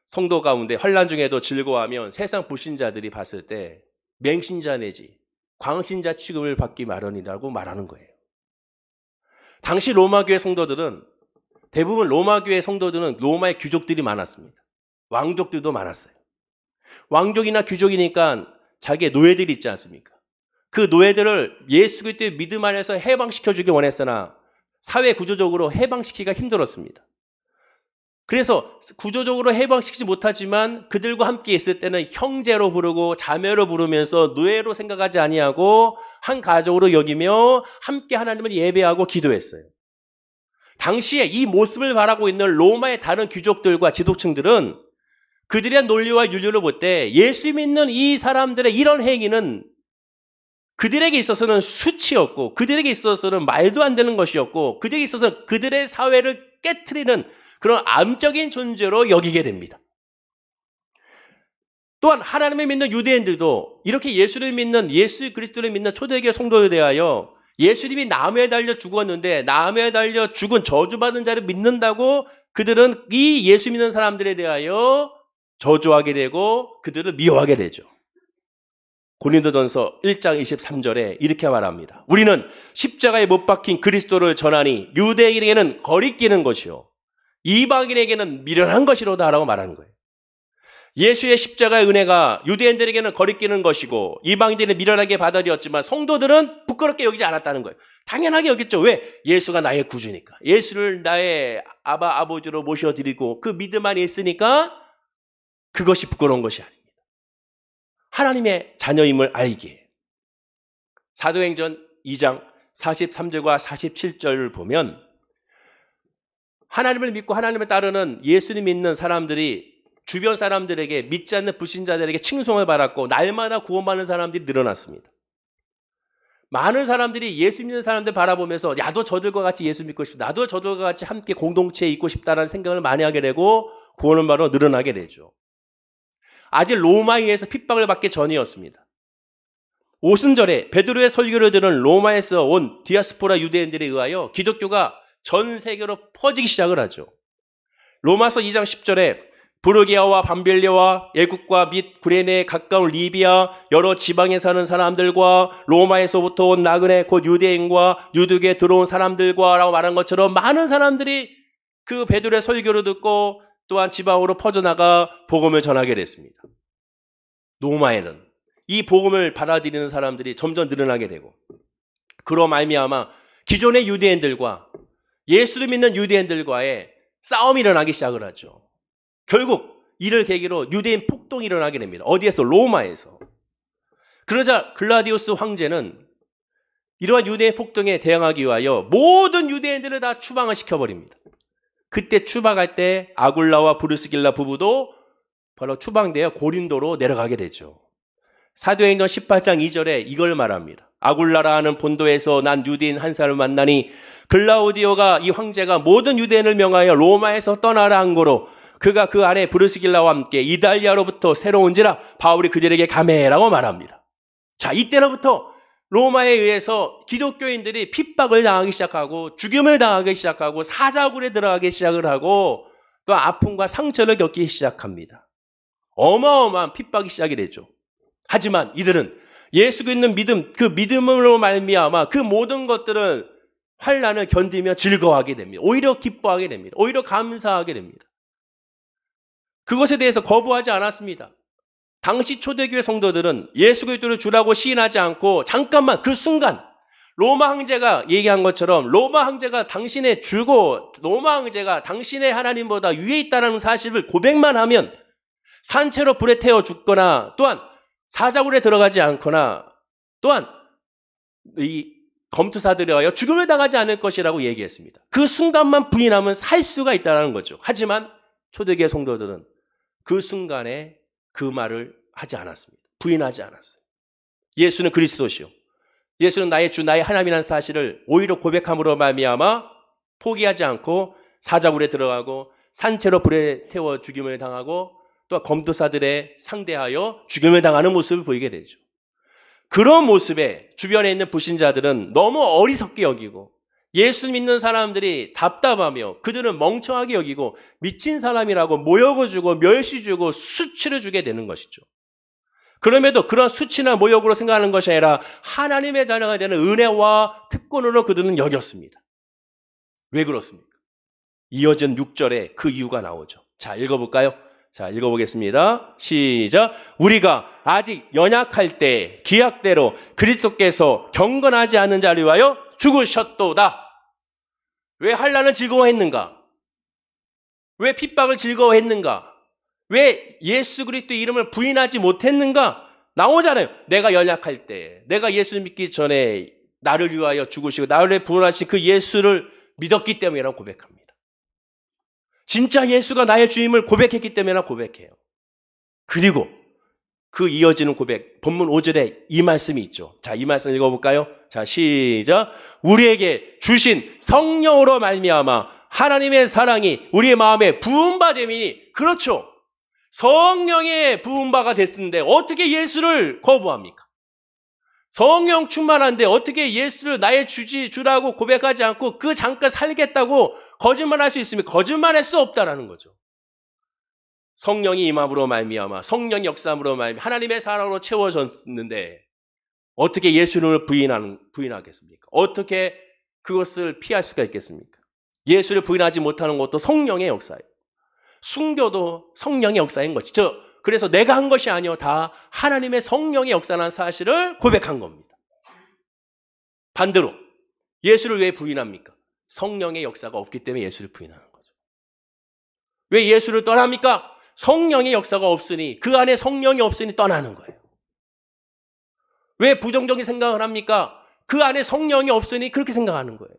성도 가운데 환난 중에도 즐거워하면 세상 불신자들이 봤을 때 맹신자 내지 광신자 취급을 받기 마련이라고 말하는 거예요. 당시 로마교회 성도들은 대부분 로마교회 성도들은 로마의 귀족들이 많았습니다. 왕족들도 많았어요. 왕족이나 귀족이니까 자기의 노예들이 있지 않습니까? 그 노예들을 예수 그리스도의 믿음 안에서 해방시켜주기 원했으나 사회 구조적으로 해방시키기가 힘들었습니다. 그래서 구조적으로 해방시키지 못하지만 그들과 함께 있을 때는 형제로 부르고 자매로 부르면서 노예로 생각하지 아니하고 한 가족으로 여기며 함께 하나님을 예배하고 기도했어요. 당시에 이 모습을 바라고 있는 로마의 다른 귀족들과 지도층들은 그들의 논리와 윤리를 볼 때 예수 믿는 이 사람들의 이런 행위는 그들에게 있어서는 수치였고 그들에게 있어서는 말도 안 되는 것이었고 그들에게 있어서 그들의 사회를 깨트리는 그런 암적인 존재로 여기게 됩니다. 또한 하나님을 믿는 유대인들도 이렇게 예수를 믿는 예수 그리스도를 믿는 초대교회 성도에 대하여 예수님이 나무에 달려 죽었는데 나무에 달려 죽은 저주받은 자를 믿는다고 그들은 이 예수 믿는 사람들에 대하여 저주하게 되고 그들을 미워하게 되죠. 고린도전서 1장 23절에 이렇게 말합니다. 우리는 십자가에 못 박힌 그리스도를 전하니 유대인에게는 거리끼는 것이요 이방인에게는 미련한 것이로다라고 말하는 거예요. 예수의 십자가의 은혜가 유대인들에게는 거리끼는 것이고 이방인들은 미련하게 받아들였지만 성도들은 부끄럽게 여기지 않았다는 거예요. 당연하게 여겼죠. 왜? 예수가 나의 구주니까. 예수를 나의 아버지로 모셔드리고 그 믿음 안에 있으니까 그것이 부끄러운 것이 아닙니다. 하나님의 자녀임을 알기에. 사도행전 2장 43절과 47절을 보면 하나님을 믿고 하나님을 따르는 예수님 믿는 사람들이 주변 사람들에게 믿지 않는 불신자들에게 칭송을 받았고 날마다 구원받는 사람들이 늘어났습니다. 많은 사람들이 예수 믿는 사람들 바라보면서 나도 저들과 같이 예수 믿고 싶다. 나도 저들과 같이 함께 공동체에 있고 싶다는 생각을 많이 하게 되고 구원을 받아 늘어나게 되죠. 아직 로마에 의해서 핍박을 받기 전이었습니다. 오순절에 베드로의 설교를 들은 로마에서 온 디아스포라 유대인들에 의하여 기독교가 전 세계로 퍼지기 시작을 하죠. 로마서 2장 10절에 부르기아와 밤빌리아와 애국과 및 구레네에 가까운 리비아 여러 지방에 사는 사람들과 로마에서부터 온 나그네 곧 유대인과 유득에 들어온 사람들과 라고 말한 것처럼 많은 사람들이 그 베드로의 설교를 듣고 또한 지방으로 퍼져나가 복음을 전하게 됐습니다. 로마에는 이 복음을 받아들이는 사람들이 점점 늘어나게 되고 그로 말미암아 기존의 유대인들과 예수를 믿는 유대인들과의 싸움이 일어나기 시작을 하죠. 결국 이를 계기로 유대인 폭동이 일어나게 됩니다. 어디에서? 로마에서. 그러자 글라디우스 황제는 이러한 유대인 폭동에 대응하기 위하여 모든 유대인들을 다 추방을 시켜버립니다. 그때 추방할 때 아굴라와 브루스길라 부부도 바로 추방되어 고린도로 내려가게 되죠. 사도행전 18장 2절에 이걸 말합니다. 아굴라라는 본도에서 난 유대인 한 사람을 만나니 글라우디오가 이 황제가 모든 유대인을 명하여 로마에서 떠나라 한 거로 그가 그 안에 브루스길라와 함께 이달리아로부터 새로 온지라 바울이 그들에게 감해라고 말합니다. 자, 이때로부터 로마에 의해서 기독교인들이 핍박을 당하기 시작하고 죽임을 당하기 시작하고 사자굴에 들어가기 시작을 하고 또 아픔과 상처를 겪기 시작합니다. 어마어마한 핍박이 시작이 되죠. 하지만 이들은 예수 믿는 믿음, 그 믿음으로 말미암아 그 모든 것들은 환난을 견디며 즐거워하게 됩니다. 오히려 기뻐하게 됩니다. 오히려 감사하게 됩니다. 그것에 대해서 거부하지 않았습니다. 당시 초대교회 성도들은 예수 그리스도를 주라고 시인하지 않고 잠깐만 그 순간 로마 황제가 얘기한 것처럼 로마 황제가 당신의 주고 로마 황제가 당신의 하나님보다 위에 있다는 사실을 고백만 하면 산채로 불에 태워 죽거나 또한 사자굴에 들어가지 않거나 또한 이 검투사들에 의하여 죽음을 당하지 않을 것이라고 얘기했습니다. 그 순간만 부인하면 살 수가 있다는 거죠. 하지만 초대교회 성도들은 그 순간에 그 말을 하지 않았습니다. 부인하지 않았어요. 예수는 그리스도시요. 예수는 나의 주, 나의 하나님이라는 사실을 오히려 고백함으로 말미암아 포기하지 않고 사자굴에 들어가고 산채로 불에 태워 죽임을 당하고 또 검도사들에 상대하여 죽임을 당하는 모습을 보이게 되죠. 그런 모습에 주변에 있는 불신자들은 너무 어리석게 여기고 예수 믿는 사람들이 답답하며 그들은 멍청하게 여기고 미친 사람이라고 모욕을 주고 멸시 주고 수치를 주게 되는 것이죠. 그럼에도 그런 수치나 모욕으로 생각하는 것이 아니라 하나님의 자녀가 되는 은혜와 특권으로 그들은 여겼습니다. 왜 그렇습니까? 이어진 6절에 그 이유가 나오죠. 자, 읽어볼까요? 자, 읽어보겠습니다. 시작. 우리가 아직 연약할 때 기약대로 그리스도께서 경건하지 않은 자를 위하여 죽으셨도다. 왜 환난을 즐거워했는가? 왜 핍박을 즐거워했는가? 왜 예수 그리스도의 이름을 부인하지 못했는가? 나오잖아요. 내가 연약할 때, 내가 예수 믿기 전에 나를 위하여 죽으시고 나를 부활하신 그 예수를 믿었기 때문이라고 고백합니다. 진짜 예수가 나의 주임을 고백했기 때문에 고백해요. 그리고 그 이어지는 고백, 본문 5절에 이 말씀이 있죠. 자, 이 말씀 읽어볼까요? 자, 시작. 우리에게 주신 성령으로 말미암아 하나님의 사랑이 우리의 마음에 부음받음이니. 그렇죠. 성령의 부음바가 됐는데 어떻게 예수를 거부합니까? 성령 충만한데 어떻게 예수를 나의 주라고 고백하지 않고 그 잠깐 살겠다고 거짓말할 수 있으면 거짓말할 수 없다라는 거죠. 성령이 임함으로 말미암아 성령 역사함으로 말미암아 하나님의 사랑으로 채워졌는데 어떻게 예수를 부인하겠습니까? 어떻게 그것을 피할 수가 있겠습니까? 예수를 부인하지 못하는 것도 성령의 역사예요. 순교도 성령의 역사인 것이죠. 그래서 내가 한 것이 아니요 다 하나님의 성령의 역사라는 사실을 고백한 겁니다. 반대로 예수를 왜 부인합니까? 성령의 역사가 없기 때문에 예수를 부인하는 거죠. 왜 예수를 떠납니까? 성령의 역사가 없으니, 그 안에 성령이 없으니 떠나는 거예요. 왜 부정적인 생각을 합니까? 그 안에 성령이 없으니 그렇게 생각하는 거예요.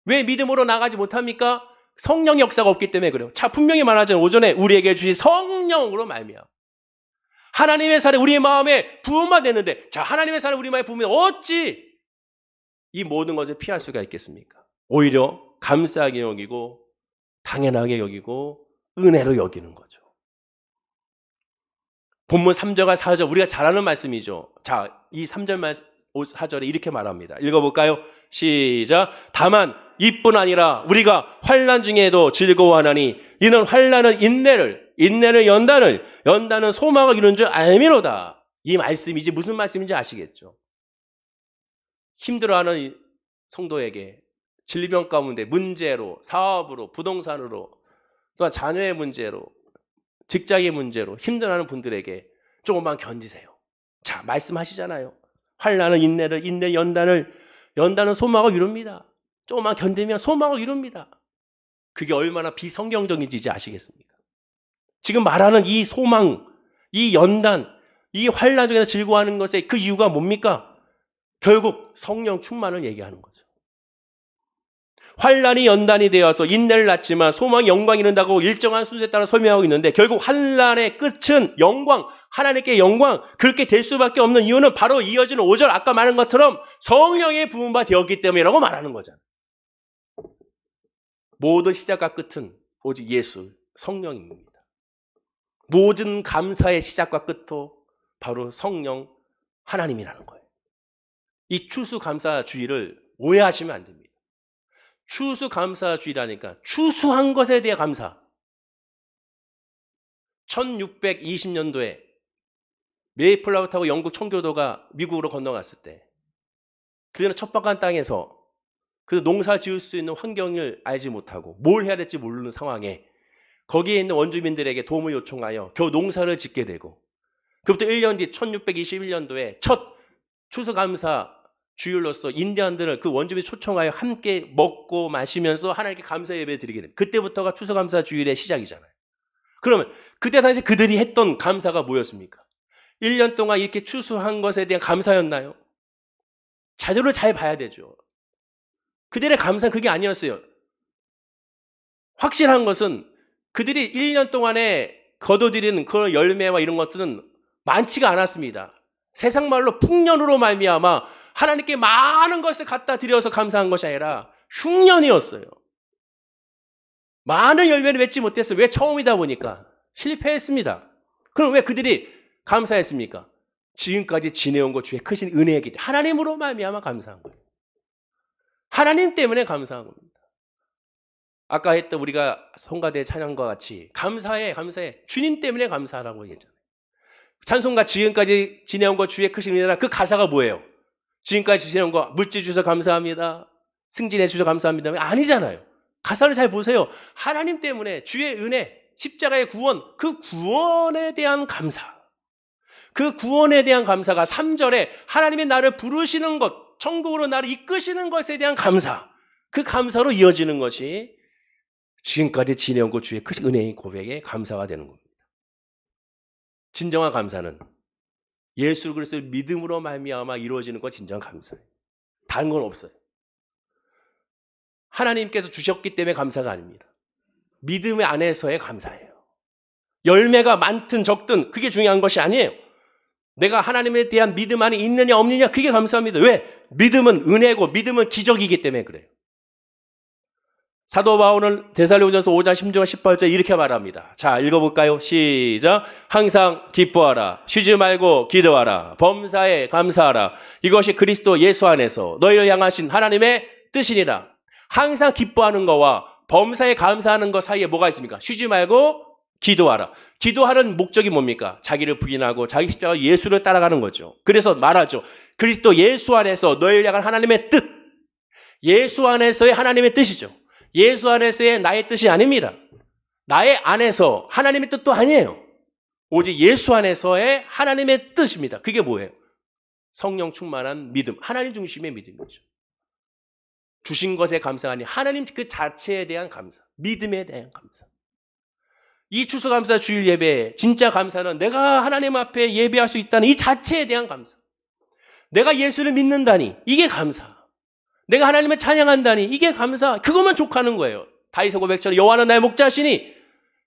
왜 믿음으로 나가지 못합니까? 성령 역사가 없기 때문에 그래요. 자, 분명히 말하자면 오전에 우리에게 주신 성령으로 말미암아 하나님의 사랑 우리의 마음에 부음만 됐는데, 자, 하나님의 사랑 우리 마음에 부으면 어찌 이 모든 것을 피할 수가 있겠습니까? 오히려 감사하게 여기고 당연하게 여기고 은혜로 여기는 거죠. 본문 3절과 4절 우리가 잘 아는 말씀이죠. 자, 이 3절 4절에 이렇게 말합니다. 읽어볼까요? 시작. 다만 이뿐 아니라 우리가 환난 중에도 즐거워하나니 이는 환난은 인내를 연단은 소망을 이루는 줄 알미로다. 이 말씀이지 무슨 말씀인지 아시겠죠? 힘들어하는 성도에게 질병 가운데 문제로, 사업으로, 부동산으로, 또한 자녀의 문제로, 직장의 문제로 힘들어하는 분들에게 조금만 견디세요. 자, 말씀하시잖아요. 환난은 인내를, 연단은 소망을 이룹니다. 조금만 견디면 소망을 이룹니다. 그게 얼마나 비성경적인지 이제 아시겠습니까? 지금 말하는 이 소망, 이 연단, 이 환난 중에서 즐거워하는 것의 그 이유가 뭡니까? 결국 성령 충만을 얘기하는 거죠. 환난이 연단이 되어서 인내를 낳지만 소망이 영광이 이른다고 일정한 순서에 따라 설명하고 있는데, 결국 환난의 끝은 영광, 하나님께 영광, 그렇게 될 수밖에 없는 이유는 바로 이어지는 5절 아까 말한 것처럼 성령의 부음바 되었기 때문이라고 말하는 거잖아요. 모든 시작과 끝은 오직 예수, 성령입니다. 모든 감사의 시작과 끝도 바로 성령, 하나님이라는 거예요. 이 추수감사주의를 오해하시면 안 됩니다. 추수감사주의라니까 추수한 것에 대해 감사. 1620년도에 메이플라워 타고 영국 청교도가 미국으로 건너갔을 때, 그들은 척박한 땅에서 그 농사 지을 수 있는 환경을 알지 못하고 뭘 해야 될지 모르는 상황에 거기에 있는 원주민들에게 도움을 요청하여 겨우 농사를 짓게 되고, 그부터 1년 뒤 1621년도에 첫 추수감사 주일로서 인디언들을 그 원주민이 초청하여 함께 먹고 마시면서 하나님께 감사 예배 드리게 됩니다. 그때부터가 추수감사 주일의 시작이잖아요. 그러면 그때 당시 그들이 했던 감사가 뭐였습니까? 1년 동안 이렇게 추수한 것에 대한 감사였나요? 자료를 잘 봐야 되죠. 그들의 감사는 그게 아니었어요. 확실한 것은 그들이 1년 동안에 거둬들이는 그런 열매와 이런 것들은 많지가 않았습니다. 세상 말로 풍년으로 말미암아 하나님께 많은 것을 갖다 드려서 감사한 것이 아니라 흉년이었어요. 많은 열매를 맺지 못했어요. 왜? 처음이다 보니까 실패했습니다. 그럼 왜 그들이 감사했습니까? 지금까지 지내온 것 주의 크신 은혜이기 때문에 하나님으로 말미암아 감사한 거예요. 하나님 때문에 감사한 겁니다. 아까 했던 우리가 성가대 찬양과 같이 감사해 주님 때문에 감사하라고 얘기했잖아요. 찬송가 지금까지 지내온 것 주의 크신 은혜라, 그 가사가 뭐예요? 지금까지 지내온 거 물질 주셔서 감사합니다, 승진해 주셔서 감사합니다, 아니잖아요. 가사를 잘 보세요. 하나님 때문에 주의 은혜, 십자가의 구원, 그 구원에 대한 감사, 그 구원에 대한 감사가 3절에 하나님이 나를 부르시는 것, 천국으로 나를 이끄시는 것에 대한 감사, 그 감사로 이어지는 것이 지금까지 지내온 것 주의 큰 은혜의 고백에 감사가 되는 겁니다. 진정한 감사는 예수 그리스도를 믿음으로 말미암아 이루어지는 것, 진정한 감사예요. 다른 건 없어요. 하나님께서 주셨기 때문에 감사가 아닙니다. 믿음 안에서의 감사예요. 열매가 많든 적든 그게 중요한 것이 아니에요. 내가 하나님에 대한 믿음 안에 있느냐 없느냐, 그게 감사합니다. 왜? 믿음은 은혜고 믿음은 기적이기 때문에 그래요. 사도 바울은 데살로니가서 5장 16절 18절 이렇게 말합니다. 자, 읽어볼까요? 시작. 항상 기뻐하라, 쉬지 말고 기도하라, 범사에 감사하라, 이것이 그리스도 예수 안에서 너희를 향하신 하나님의 뜻이니라. 항상 기뻐하는 거와 범사에 감사하는 것 사이에 뭐가 있습니까? 쉬지 말고 기도하라. 기도하는 목적이 뭡니까? 자기를 부인하고 자기 십자가 예수를 따라가는 거죠. 그래서 말하죠. 그리스도 예수 안에서 너희를 향한 하나님의 뜻. 예수 안에서의 하나님의 뜻이죠. 예수 안에서의 나의 뜻이 아닙니다. 나의 안에서 하나님의 뜻도 아니에요. 오직 예수 안에서의 하나님의 뜻입니다. 그게 뭐예요? 성령 충만한 믿음, 하나님 중심의 믿음이죠. 주신 것에 감사가 아니 하나님 그 자체에 대한 감사, 믿음에 대한 감사. 이 추수감사 주일 예배, 진짜 감사는 내가 하나님 앞에 예배할 수 있다는 이 자체에 대한 감사. 내가 예수를 믿는다니 이게 감사. 내가 하나님을 찬양한다니 이게 감사. 그것만 족하는 거예요. 다윗의 고백처럼 여호와는 나의 목자시니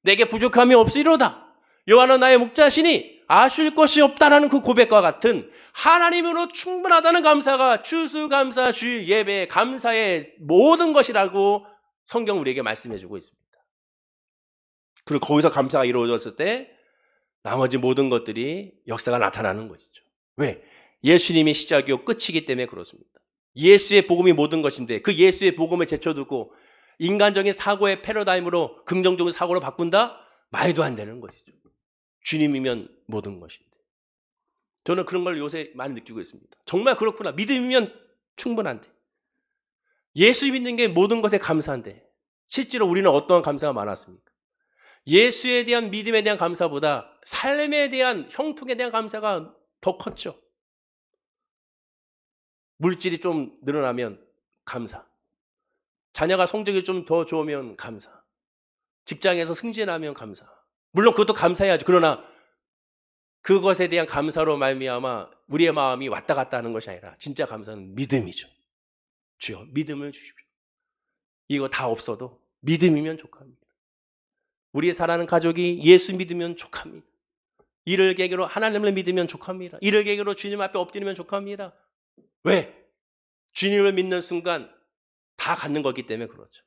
내게 부족함이 없으리로다. 여호와는 나의 목자시니 아쉬울 것이 없다라는 그 고백과 같은 하나님으로 충분하다는 감사가 추수감사 주일 예배 감사의 모든 것이라고 성경 우리에게 말씀해 주고 있습니다. 그리고 거기서 감사가 이루어졌을 때 나머지 모든 것들이 역사가 나타나는 것이죠. 왜? 예수님이 시작이요 끝이기 때문에 그렇습니다. 예수의 복음이 모든 것인데 그 예수의 복음을 제쳐두고 인간적인 사고의 패러다임으로 긍정적인 사고로 바꾼다? 말도 안 되는 것이죠. 주님이면 모든 것인데. 저는 그런 걸 요새 많이 느끼고 있습니다. 정말 그렇구나. 믿음이면 충분한데. 예수 믿는 게 모든 것에 감사한데 실제로 우리는 어떠한 감사가 많았습니까? 예수에 대한 믿음에 대한 감사보다 삶에 대한 형통에 대한 감사가 더 컸죠. 물질이 좀 늘어나면 감사. 자녀가 성적이 좀 더 좋으면 감사. 직장에서 승진하면 감사. 물론 그것도 감사해야죠. 그러나 그것에 대한 감사로 말미암아 우리의 마음이 왔다 갔다 하는 것이 아니라 진짜 감사는 믿음이죠. 주여 믿음을 주십시오. 이거 다 없어도 믿음이면 족합니다. 우리 사랑하는 가족이 예수 믿으면 족합니다. 이를 계기로 하나님을 믿으면 족합니다. 이를 계기로 주님 앞에 엎드리면 족합니다. 왜? 주님을 믿는 순간 다 갖는 거기 때문에 그렇죠.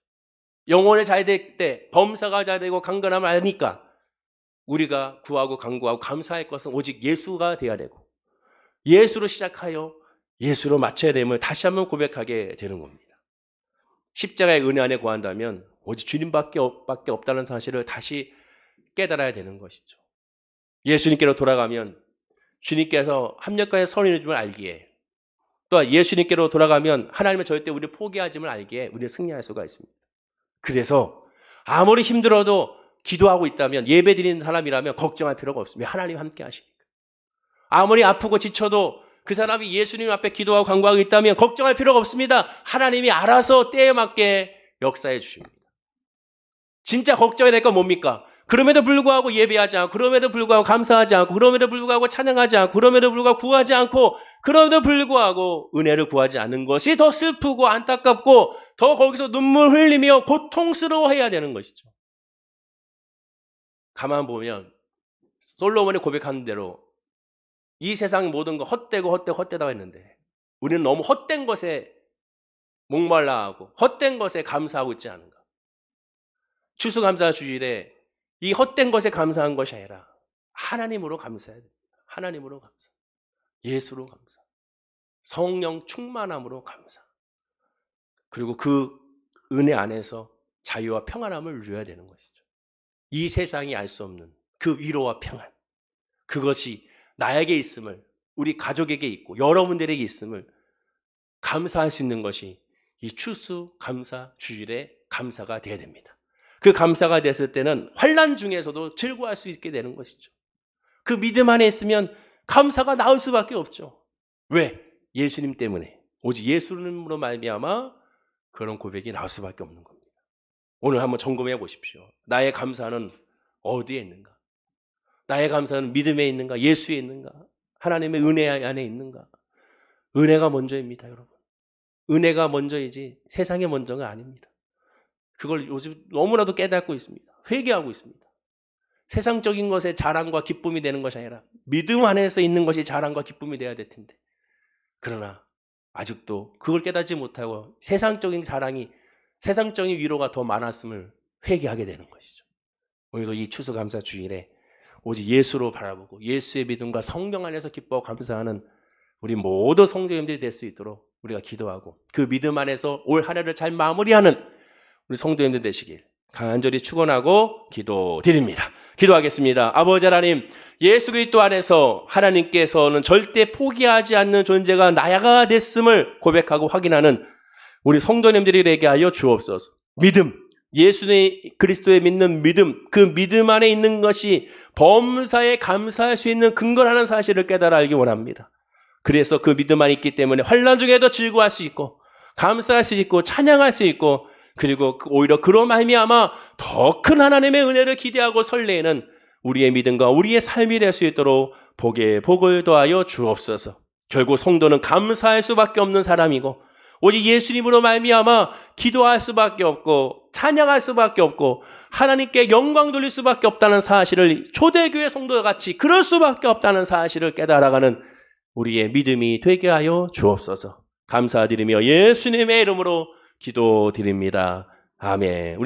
영혼을 잘 될 때 범사가 잘 되고 강건함을 아니까 우리가 구하고 간구하고 감사할 것은 오직 예수가 되어야 되고 예수로 시작하여 예수로 마쳐야 됨을 다시 한번 고백하게 되는 겁니다. 십자가의 은혜 안에 구한다면 오직 주님밖에 없다는 사실을 다시 깨달아야 되는 것이죠. 예수님께로 돌아가면 주님께서 합력과의 선을 줌을 알기에 또한 예수님께로 돌아가면 하나님은 절대 우리를 포기하지를 알기에 우리는 승리할 수가 있습니다. 그래서 아무리 힘들어도 기도하고 있다면 예배 드리는 사람이라면 걱정할 필요가 없습니다. 하나님 함께 하시니까. 아무리 아프고 지쳐도 그 사람이 예수님 앞에 기도하고 간구하고 있다면 걱정할 필요가 없습니다. 하나님이 알아서 때에 맞게 역사해 주십니다. 진짜 걱정해야 될 건 뭡니까? 그럼에도 불구하고 예배하지 않고 그럼에도 불구하고 감사하지 않고 그럼에도 불구하고 찬양하지 않고 그럼에도 불구하고 구하지 않고 그럼에도 불구하고 은혜를 구하지 않는 것이 더 슬프고 안타깝고 더 거기서 눈물 흘리며 고통스러워해야 되는 것이죠. 가만 보면 솔로몬이 고백하는 대로 이 세상 모든 거 헛되다고 했는데 우리는 너무 헛된 것에 목말라하고 헛된 것에 감사하고 있지 않은가. 추수감사 주일에 이 헛된 것에 감사한 것이 아니라 하나님으로 감사해야 됩니다. 하나님으로 감사. 예수로 감사. 성령 충만함으로 감사. 그리고 그 은혜 안에서 자유와 평안함을 누려야 되는 것이죠. 이 세상이 알 수 없는 그 위로와 평안. 그것이 나에게 있음을, 우리 가족에게 있고 여러분들에게 있음을 감사할 수 있는 것이 이 추수감사 주일의 감사가 되어야 됩니다. 그 감사가 됐을 때는 환난 중에서도 즐거워할 수 있게 되는 것이죠. 그 믿음 안에 있으면 감사가 나올 수밖에 없죠. 왜? 예수님 때문에. 오직 예수님으로 말미암아 그런 고백이 나올 수밖에 없는 겁니다. 오늘 한번 점검해 보십시오. 나의 감사는 어디에 있는가? 나의 감사는 믿음에 있는가? 예수에 있는가? 하나님의 은혜 안에 있는가? 은혜가 먼저입니다, 여러분. 은혜가 먼저이지 세상이 먼저가 아닙니다. 그걸 요즘 너무나도 깨닫고 있습니다. 회개하고 있습니다. 세상적인 것에 자랑과 기쁨이 되는 것이 아니라 믿음 안에서 있는 것이 자랑과 기쁨이 되어야 될 텐데 그러나 아직도 그걸 깨닫지 못하고 세상적인 자랑이 세상적인 위로가 더 많았음을 회개하게 되는 것이죠. 오늘도 이 추수감사 주일에 오직 예수로 바라보고 예수의 믿음과 성령 안에서 기뻐하고 감사하는 우리 모든 성도님들이 될 수 있도록 우리가 기도하고 그 믿음 안에서 올 한 해를 잘 마무리하는 우리 성도님들 되시길 간절히 축원하고 기도드립니다. 기도하겠습니다. 아버지 하나님, 예수 그리스도 안에서 하나님께서는 절대 포기하지 않는 존재가 나야가 됐음을 고백하고 확인하는 우리 성도님들이 되게 하여 주옵소서. 믿음, 예수 그리스도에 믿는 믿음, 그 믿음 안에 있는 것이 범사에 감사할 수 있는 근거라는 사실을 깨달아 알기 원합니다. 그래서 그 믿음 안에 있기 때문에 환난 중에도 즐거워할 수 있고 감사할 수 있고 찬양할 수 있고 그리고 오히려 그로 말미암아 더 큰 하나님의 은혜를 기대하고 설레는 우리의 믿음과 우리의 삶이 될 수 있도록 복에 복을 더하여 주옵소서. 결국 성도는 감사할 수밖에 없는 사람이고 오직 예수님으로 말미암아 기도할 수밖에 없고 찬양할 수밖에 없고 하나님께 영광 돌릴 수밖에 없다는 사실을 초대교회 성도와 같이 그럴 수밖에 없다는 사실을 깨달아가는 우리의 믿음이 되게 하여 주옵소서. 감사드리며 예수님의 이름으로 기도드립니다. 아멘.